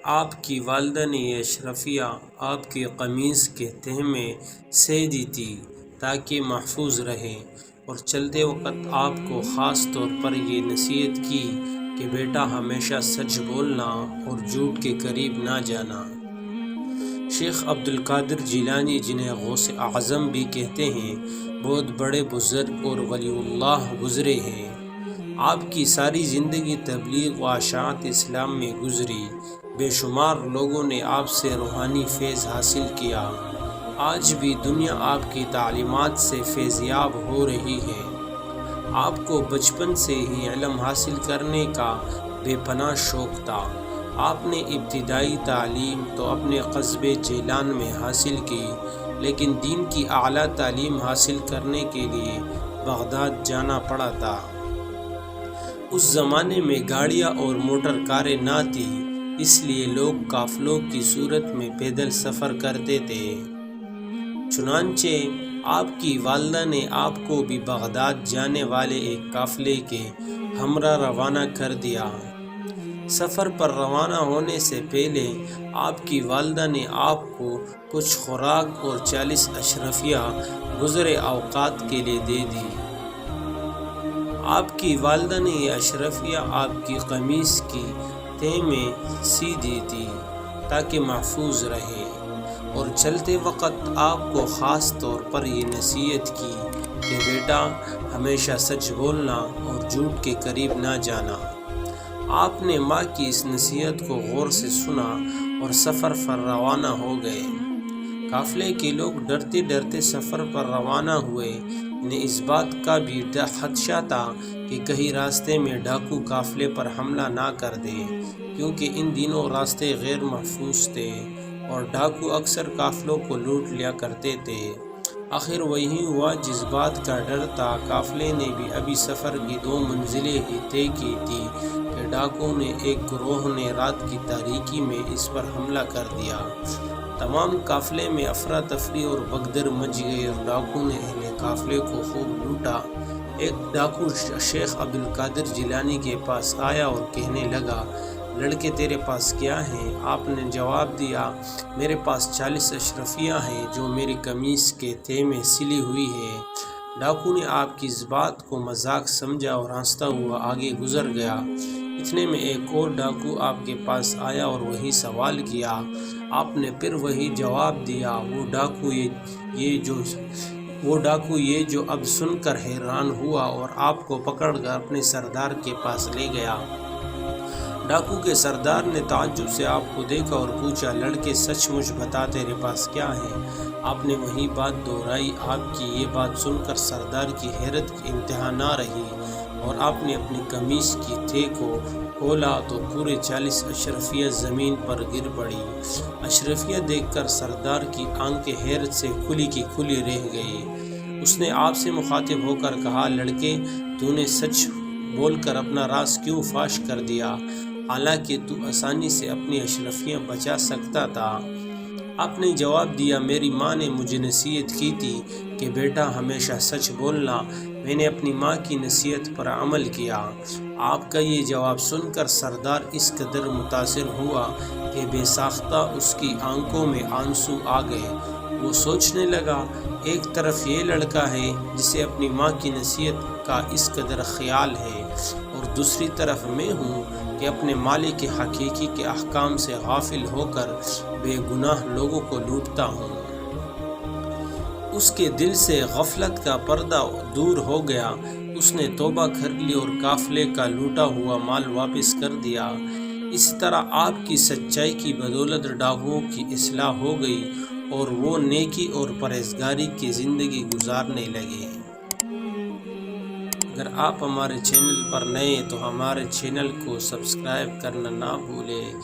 آپ کی والدہ نے یہ اشرفیہ آپ کی قمیص کے تہ میں سے دی تھی تاکہ محفوظ رہے، اور چلتے وقت آپ کو خاص طور پر یہ نصیحت کی کہ بیٹا ہمیشہ سچ بولنا اور جھوٹ کے قریب نہ جانا۔ شیخ عبد القادر جیلانی، جنہیں غوث اعظم بھی کہتے ہیں، بہت بڑے بزرگ اور ولی اللہ گزرے ہیں۔ آپ کی ساری زندگی تبلیغ و اشاعت اسلام میں گزری۔ بے شمار لوگوں نے آپ سے روحانی فیض حاصل کیا۔ آج بھی دنیا آپ کی تعلیمات سے فیض یاب ہو رہی ہے۔ آپ کو بچپن سے ہی علم حاصل کرنے کا بے پناہ شوق تھا۔ آپ نے ابتدائی تعلیم تو اپنے قصبے جیلان میں حاصل کی، لیکن دین کی اعلیٰ تعلیم حاصل کرنے کے لیے بغداد جانا پڑا تھا۔ اس زمانے میں گاڑیاں اور موٹر کاریں نہ تھیں، اس لیے لوگ قافلوں کی صورت میں پیدل سفر کرتے تھے۔ چنانچہ آپ کی والدہ نے آپ کو بھی بغداد جانے والے ایک قافلے کے ہمراہ روانہ کر دیا۔ سفر پر روانہ ہونے سے پہلے آپ کی والدہ نے آپ کو کچھ خوراک اور 40 اشرفیہ گزرے اوقات کے لیے دے دی۔ آپ کی والدہ نے یہ اشرفیہ آپ کی قمیص کی تہ میں سی دی تھی تاکہ محفوظ رہے، اور چلتے وقت آپ کو خاص طور پر یہ نصیحت کی کہ بیٹا ہمیشہ سچ بولنا اور جھوٹ کے قریب نہ جانا۔ آپ نے ماں کی اس نصیحت کو غور سے سنا اور سفر پر روانہ ہو گئے۔ قافلے کے لوگ ڈرتے ڈرتے سفر پر روانہ ہوئے۔ انہیں اس بات کا بھی خدشہ تھا کہ کہیں راستے میں ڈاکو قافلے پر حملہ نہ کر دیں، کیونکہ ان دنوں راستے غیر محفوظ تھے اور ڈاکو اکثر قافلوں کو لوٹ لیا کرتے تھے۔ آخر وہی ہوا جس بات کا ڈر تھا۔ قافلے نے بھی ابھی سفر کی 2 منزلیں ہی طے کی تھی کہ ڈاکوؤں نے ایک گروہ نے رات کی تاریکی میں اس پر حملہ کر دیا۔ تمام قافلے میں افراتفری اور بھگدڑ مچ گئی اور ڈاکو نے اہل قافلے کو خوب لوٹا۔ ایک ڈاکو شیخ عبد القادر جیلانی کے پاس آیا اور کہنے لگا، لڑکے تیرے پاس کیا ہے؟ آپ نے جواب دیا، میرے پاس 40 اشرفیہ ہیں جو میری قمیص کے تہ میں سلی ہوئی ہے۔ ڈاکو نے آپ کی اس بات کو مذاق سمجھا اور ہنستا ہوا آگے گزر گیا۔ اتنے میں ایک اور ڈاکو آپ کے پاس آیا اور وہی سوال کیا۔ آپ نے پھر وہی جواب دیا۔ وہ ڈاکو یہ جو اب سن کر حیران ہوا اور آپ کو پکڑ کر اپنے سردار کے پاس لے گیا۔ ڈاکو کے سردار نے تعجب سے آپ کو دیکھا اور پوچھا، لڑکے سچ مچ بتا تیرے پاس کیا ہے؟ آپ نے وہی بات دہرائی۔ آپ کی یہ بات سن کر سردار کی حیرت کی انتہا نہ رہی اور آپ نے اپنی قمیص کی تہ کو کھولا تو پورے 40 اشرفیہ زمین پر گر پڑی۔ اشرفیہ دیکھ کر سردار کی آنکھیں حیرت سے کھلی کی کھلی رہ گئی۔ اس نے آپ سے مخاطب ہو کر کہا، لڑکے تو نے سچ بول کر اپنا راز کیوں فاش کر دیا، حالانکہ تو آسانی سے اپنی اشرفیاں بچا سکتا تھا؟ آپ نے جواب دیا، میری ماں نے مجھے نصیحت کی تھی کہ بیٹا ہمیشہ سچ بولنا۔ میں نے اپنی ماں کی نصیحت پر عمل کیا۔ آپ کا یہ جواب سن کر سردار اس قدر متاثر ہوا کہ بے ساختہ اس کی آنکھوں میں آنسو آ گئے۔ وہ سوچنے لگا، ایک طرف یہ لڑکا ہے جسے اپنی ماں کی نصیحت کا اس قدر خیال ہے، اور دوسری طرف میں ہوں کہ اپنے مالک حقیقی کے احکام سے غافل ہو کر بے گناہ لوگوں کو لوٹتا ہوں۔ اس کے دل سے غفلت کا پردہ دور ہو گیا۔ اس نے توبہ کر لی اور قافلے کا لوٹا ہوا مال واپس کر دیا۔ اس طرح آپ کی سچائی کی بدولت ڈاکوؤں کی اصلاح ہو گئی اور وہ نیکی اور پرہیزگاری کی زندگی گزارنے لگے۔ اگر آپ ہمارے چینل پر نئے ہیں تو ہمارے چینل کو سبسکرائب کرنا نہ بھولیں۔